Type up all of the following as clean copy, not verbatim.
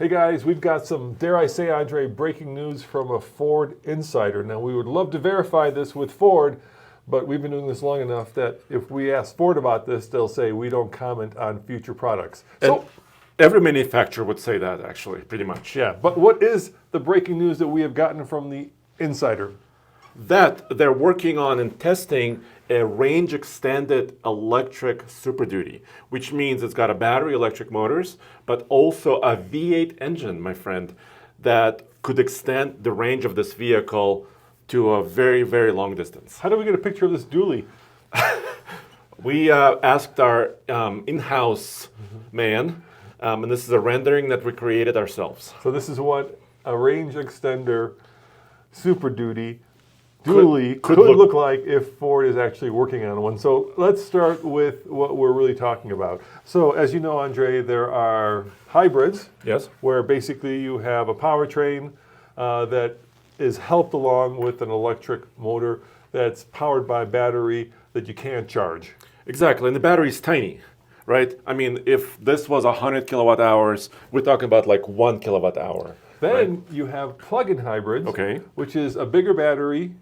Hey guys, we've got some, dare I say, Andre, breaking news from a Ford insider. Now, we would love to verify this with Ford, but we've been doing this long enough that if we ask Ford about this, they'll say we don't comment on future products. So every manufacturer would say that, actually, pretty much. Yeah, but what is the breaking news that we have gotten from the insider? That they're working on and testing a range extended electric Super Duty, which means it's got a battery electric motors, but also a V8 engine, my friend, that could extend the range of this vehicle to a very, very long distance. How do we get a picture of this dually? We asked our in-house man, and this is a rendering that we created ourselves. So this is what a range extender Super Duty dually could look like if Ford is actually working on one. So let's start with what we're really talking about. So as you know, Andre, there are hybrids. Yes. Where basically you have a powertrain that is helped along with an electric motor that's powered by battery that you can't charge. Exactly, and the battery is tiny, right? I mean, if this was 100 kilowatt hours, we're talking about like 1 kilowatt hour. Then you have plug-in hybrids, which is a bigger battery,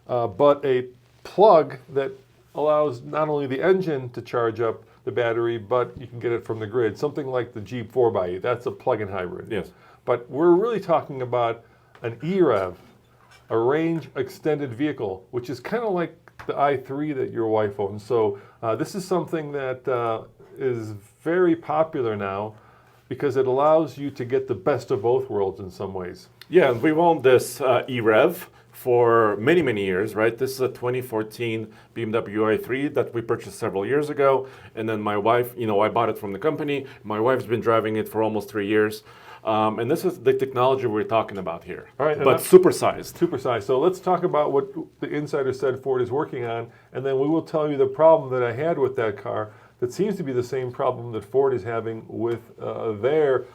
but a plug that allows not only the engine to charge up the battery, but you can get it from the grid. Something like the Jeep 4xe, that's a plug-in hybrid. Yes. But we're really talking about an EREV, a range extended vehicle, which is kind of like the i3 that your wife owns. So this is something that is very popular now because it allows you to get the best of both worlds in some ways. Yeah, and we've owned this EREV for many, many years, right? This is a 2014 BMW i3 that we purchased several years ago. And then my wife, I bought it from the company. My wife's been driving it for almost 3 years. And this is the technology we're talking about here, all right, but supersized. Supersized. So let's talk about what the insider said Ford is working on, and then we will tell you the problem that I had with that car that seems to be the same problem that Ford is having with their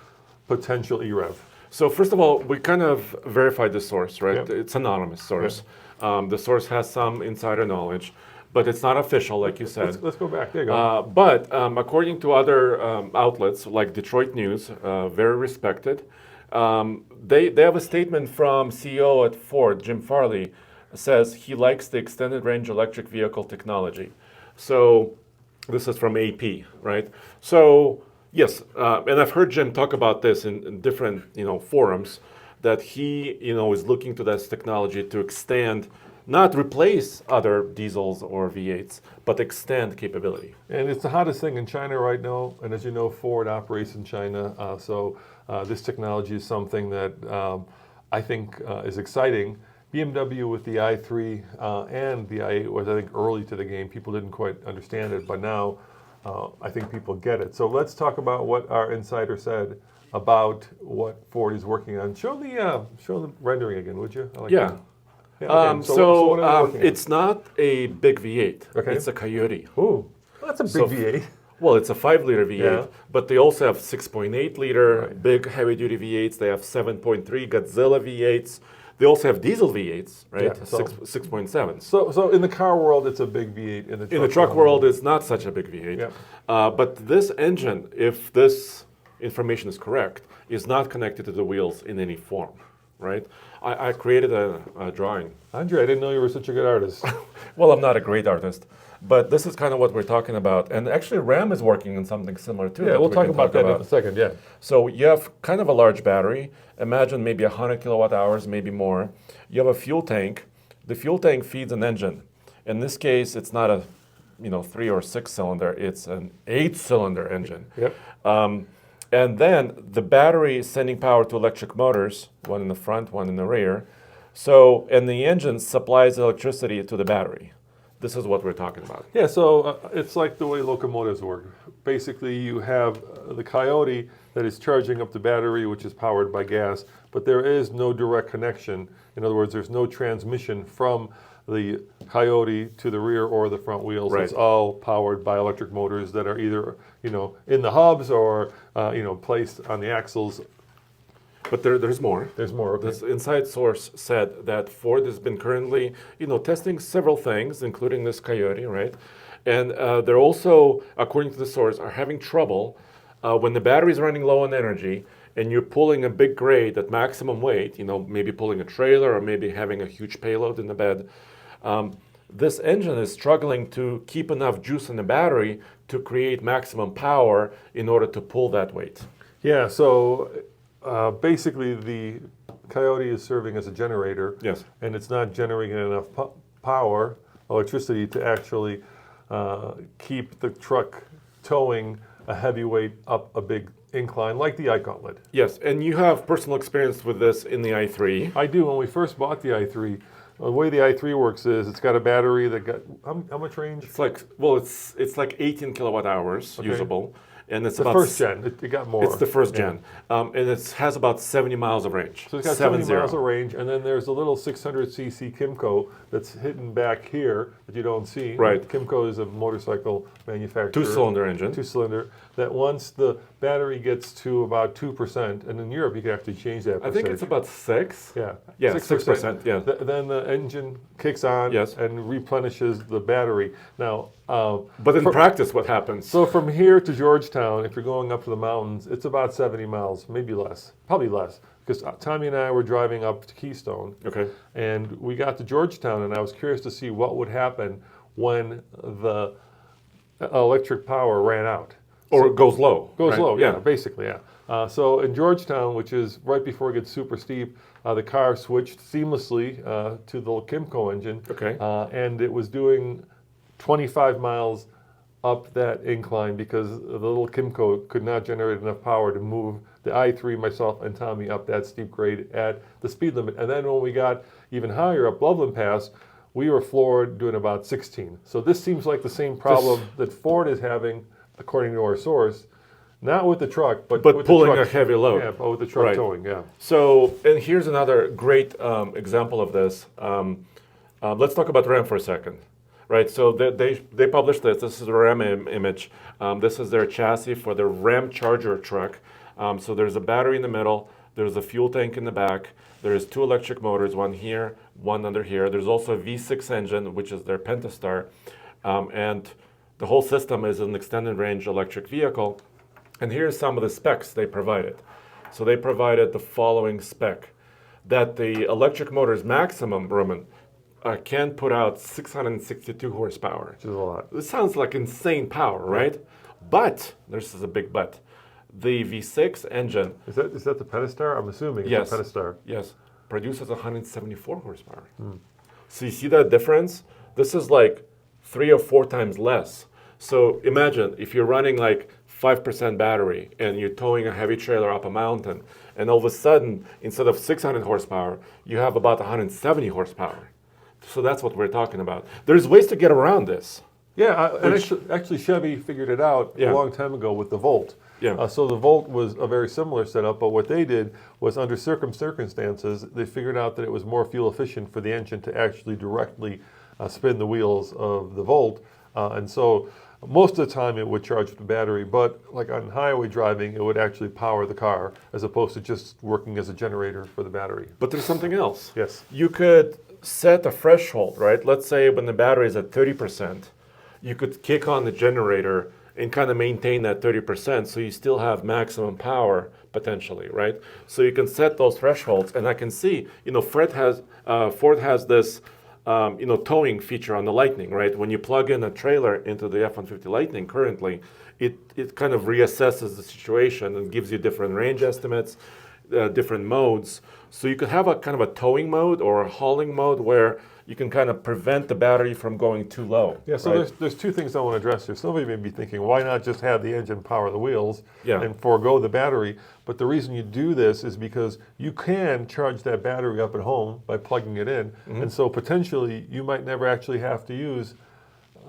potential EREV. So first of all, we kind of verified the source, right? Yep. It's an anonymous source. Yep. The source has some insider knowledge, but it's not official, like you said. Let's go back. There you go. But according to other outlets like Detroit News, very respected, they have a statement from CEO at Ford, Jim Farley, says he likes the extended range electric vehicle technology. So this is from AP, right? So yes, and I've heard Jim talk about this in different forums, that he is looking to this technology to extend, not replace other diesels or V8s, but extend capability. And it's the hottest thing in China right now. And as you know, Ford operates in China. So this technology is something that I think is exciting. BMW with the i3 and the i8 was, I think, early to the game. People didn't quite understand it, but now I think people get it. So let's talk about what our insider said about what Ford is working on. Show the rendering again, would you? I like that. Yeah, okay. So it's not a big V8. Okay. It's a Coyote. Ooh, that's a big V8. Well, it's a 5-liter V8, Yeah. but they also have 6.8-liter Right. big heavy-duty V8s. They have 7.3 Godzilla V8s. They also have diesel V8s, right? Yeah, so- 6.7. So in the car world, it's a big V8. In In the truck world, it's not such a big V8. Yeah. But this engine, if this information is correct, is not connected to the wheels in any form, right? I created a drawing. Andre, I didn't know you were such a good artist. Well, I'm not a great artist, but this is kind of what we're talking about. And actually, Ram is working on something similar too. Yeah, that we'll we talk can about that in a second, yeah. So you have kind of a large battery. Imagine maybe 100 kilowatt hours, maybe more. You have a fuel tank. The fuel tank feeds an engine. In this case, it's not a 3 or 6 cylinder. It's an 8-cylinder engine. Yep. And then the battery is sending power to electric motors, one in the front, one in the rear. So, and the engine supplies electricity to the battery. This is what we're talking about. Yeah, so it's like the way locomotives work. Basically, you have the Coyote that is charging up the battery, which is powered by gas, but there is no direct connection. In other words, there's no transmission from the Coyote to the rear or the front wheels. Right. It's all powered by electric motors that are either in the hubs or placed on the axles. But there's more. There's more. Okay. This inside source said that Ford has been currently, testing several things, including this Coyote, right? And they're also, according to the source, are having trouble when the battery is running low on energy and you're pulling a big grade at maximum weight, maybe pulling a trailer or maybe having a huge payload in the bed, this engine is struggling to keep enough juice in the battery to create maximum power in order to pull that weight. Yeah, so basically the Coyote is serving as a generator. Yes. And it's not generating enough power, electricity, to actually keep the truck towing a heavy weight up a big incline like the iGauntlet. Yes, and you have personal experience with this in the i3. I do. When we first bought the i3, the way the i3 works is it's got a battery that got, how much range? It's like, well, it's like 18 kilowatt hours usable. And it's The about first gen, it got more. It's the first gen, and it has about 70 miles of range. So it's got 70 miles of range, and then there's a little 600cc Kimco that's hidden back here that you don't see. Right. Kimco is a motorcycle manufacturer. Two-cylinder engine. Two-cylinder. That once the battery gets to about 2%, and in Europe you can actually change that percentage. I think it's about 6. Yeah. Yeah, 6%. Yeah. Then the engine kicks on Yes. and replenishes the battery. Now, but in practice, what happens? so from here to Georgetown, if you're going up to the mountains, it's about 70 miles, maybe less, probably less, because Tommy and I were driving up to Keystone, Okay. and we got to Georgetown, and I was curious to see what would happen when the electric power ran out. Or it goes low. Goes right? low, yeah, basically, yeah. So in Georgetown, which is right before it gets super steep, the car switched seamlessly to the Kimco engine, Okay. and it was doing 25 miles up that incline because the little Kimco could not generate enough power to move the i3, myself, and Tommy up that steep grade at the speed limit. And then when we got even higher up Loveland Pass, we were floored doing about 16. So this seems like the same problem that Ford is having, according to our source, not with the truck, but with pulling the truck, a heavy load. Yeah, but with the truck Right. towing, yeah. So, and here's another great example of this. Let's talk about RAM for a second. Right, so they published this. This is a RAM image. This is their chassis for the RAM Charger truck. So there's a battery in the middle. There's a fuel tank in the back. There's 2 electric motors, one here, one under here. There's also a V6 engine, which is their Pentastar. And the whole system is an extended range electric vehicle. And here's some of the specs they provided. So they provided the following spec, that the electric motor's maximum, Roman, can put out 662 horsepower. Which is a lot. This sounds like insane power, right? But, this is a big but, the V6 engine, Is that the Pentastar? I'm assuming it's Yes. the Pentastar. yes, produces 174 horsepower. So you see that difference? This is like 3 or 4 times less. So imagine if you're running like 5% battery and you're towing a heavy trailer up a mountain, and all of a sudden, instead of 600 horsepower, you have about 170 horsepower. So that's what we're talking about. There's ways to get around this. Yeah, and actually Chevy figured it out Yeah. a long time ago with the Volt. Yeah. So the Volt was a very similar setup, but what they did was under circumstances, they figured out that it was more fuel efficient for the engine to actually directly spin the wheels of the Volt. And so most of the time it would charge the battery, but like on highway driving, it would actually power the car as opposed to just working as a generator for the battery. But there's something else. Yes. You could set a threshold, right? Let's say when the battery is at 30%, you could kick on the generator and kind of maintain that 30% so you still have maximum power potentially, right? So you can set those thresholds, and I can see, Ford has this, towing feature on the Lightning, right? When you plug in a trailer into the F-150 Lightning currently, it kind of reassesses the situation and gives you different range estimates, different modes. So you could have a kind of a towing mode or a hauling mode where you can kind of prevent the battery from going too low. Yeah, so right? there's 2 things I want to address here. Somebody may be thinking, why not just have the engine power the wheels Yeah. and forego the battery? But the reason you do this is because you can charge that battery up at home by plugging it in. And so potentially you might never actually have to use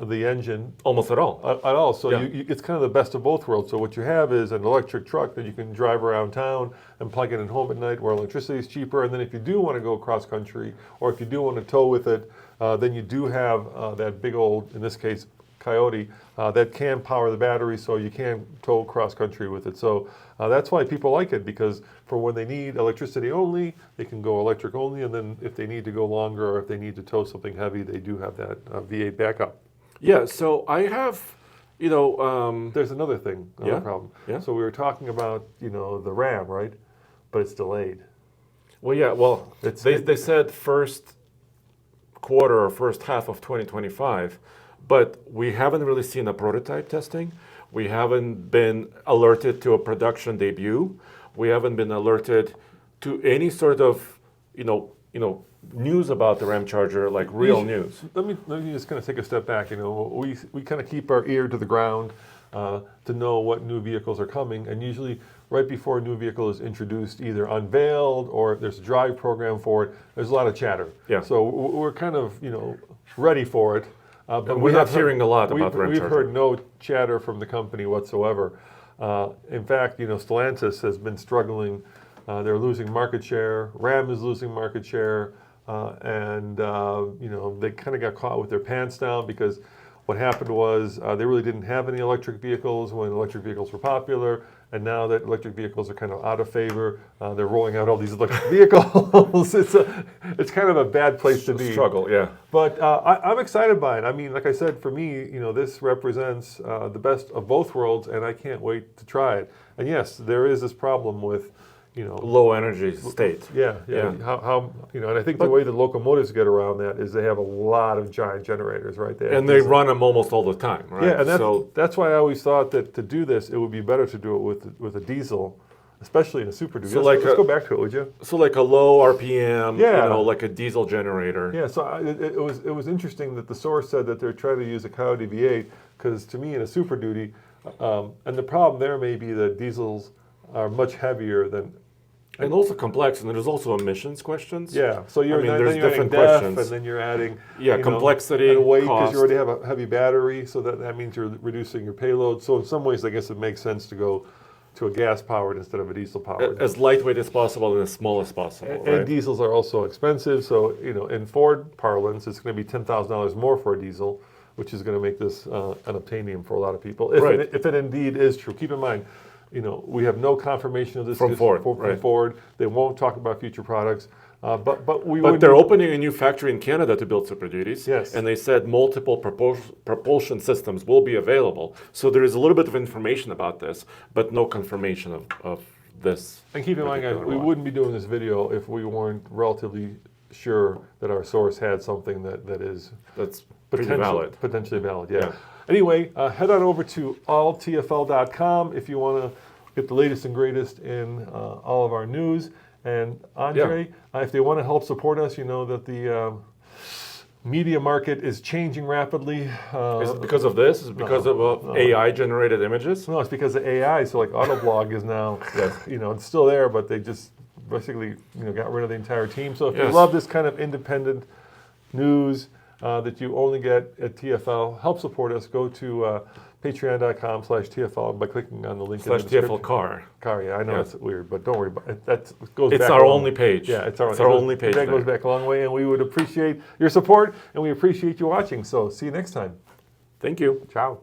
the engine Almost at all. at all. So Yeah. it's kind of the best of both worlds. So what you have is an electric truck that you can drive around town and plug it in home at night where electricity is cheaper. And then if you do want to go cross country or if you do want to tow with it, then you do have that big old, in this case, Coyote, that can power the battery so you can tow cross country with it. So that's why people like it, because for when they need electricity only, they can go electric only. And then if they need to go longer or if they need to tow something heavy, they do have that V8 backup. Yeah, so I have, There's another thing, another Yeah? problem. Yeah? So we were talking about, the RAM, right? But it's delayed. Well, yeah. Well, they said first quarter or first half of 2025, but we haven't really seen a prototype testing. We haven't been alerted to a production debut. We haven't been alerted to any sort of, news about the RAM charger, like real news. Let me just kind of take a step back. We kind of keep our ear to the ground to know what new vehicles are coming, and usually right before a new vehicle is introduced, either unveiled or there's a drive program for it, there's a lot of chatter. Yeah. So we're kind of ready for it. But we're not hearing a lot about the RAM We've charger. heard no chatter from the company whatsoever. In fact, Stellantis has been struggling. They're losing market share. RAM is losing market share. And they kind of got caught with their pants down because what happened was they really didn't have any electric vehicles when electric vehicles were popular. And now that electric vehicles are kind of out of favor, they're rolling out all these electric vehicles. It's kind of a bad place to be. Struggle, yeah. But I'm excited by it. I mean, like I said, for me, this represents the best of both worlds, and I can't wait to try it. And yes, there is this problem with, low energy state. Yeah. How and I think the way the locomotives get around that is they have a lot of giant generators right there. And they run them almost all the time, right? Yeah, and that's why I always thought that to do this, it would be better to do it with a diesel, especially in a Super Duty. So let's go back to it, would you? So like a low RPM, Yeah. like a diesel generator. Yeah, so it was interesting that the source said that they're trying to use a Coyote V8 because to me in a Super Duty, and the problem there may be that diesels are much heavier than. And also complex, and there's also emissions questions. Yeah, so there's then you're different adding def, questions. and then you're adding complexity, and weight because cost. you already have a heavy battery, so that means you're reducing your payload. So in some ways, I guess it makes sense to go to a gas-powered instead of a diesel-powered. As lightweight as possible and as small as possible. And right? diesels are also expensive, so in Ford parlance, it's going to be $10,000 more for a diesel, which is going to make this unobtainium for a lot of people. If it indeed is true. Keep in mind, we have no confirmation of this From Ford. From Ford. They won't talk about future products, but they're opening a new factory in Canada to build Super Duties. Yes. And they said multiple propulsion systems will be available. So there is a little bit of information about this, but no confirmation of this. And keep in mind, guys, we one. wouldn't be doing this video if we weren't relatively sure that our source had something That's valid. Potentially valid, yeah. Anyway, head on over to alltfl.com if you want to get the latest and greatest in all of our news. And Andre, if they want to help support us, you know that the media market is changing rapidly. Is it because of this? Is it because of AI-generated images? No, it's because of AI. So like Autoblog is now, it's still there, but they just basically got rid of the entire team. So if you love this kind of independent news that you only get at TFL, help support us. Go to patreon.com/TFL by clicking on the link in the description. /TFL car. Yeah, I know it's weird, but don't worry about it. That goes It's back our long. only page. Yeah, it's our only page. That goes back a long way, and we would appreciate your support, and we appreciate you watching. So see you next time. Thank you. Ciao.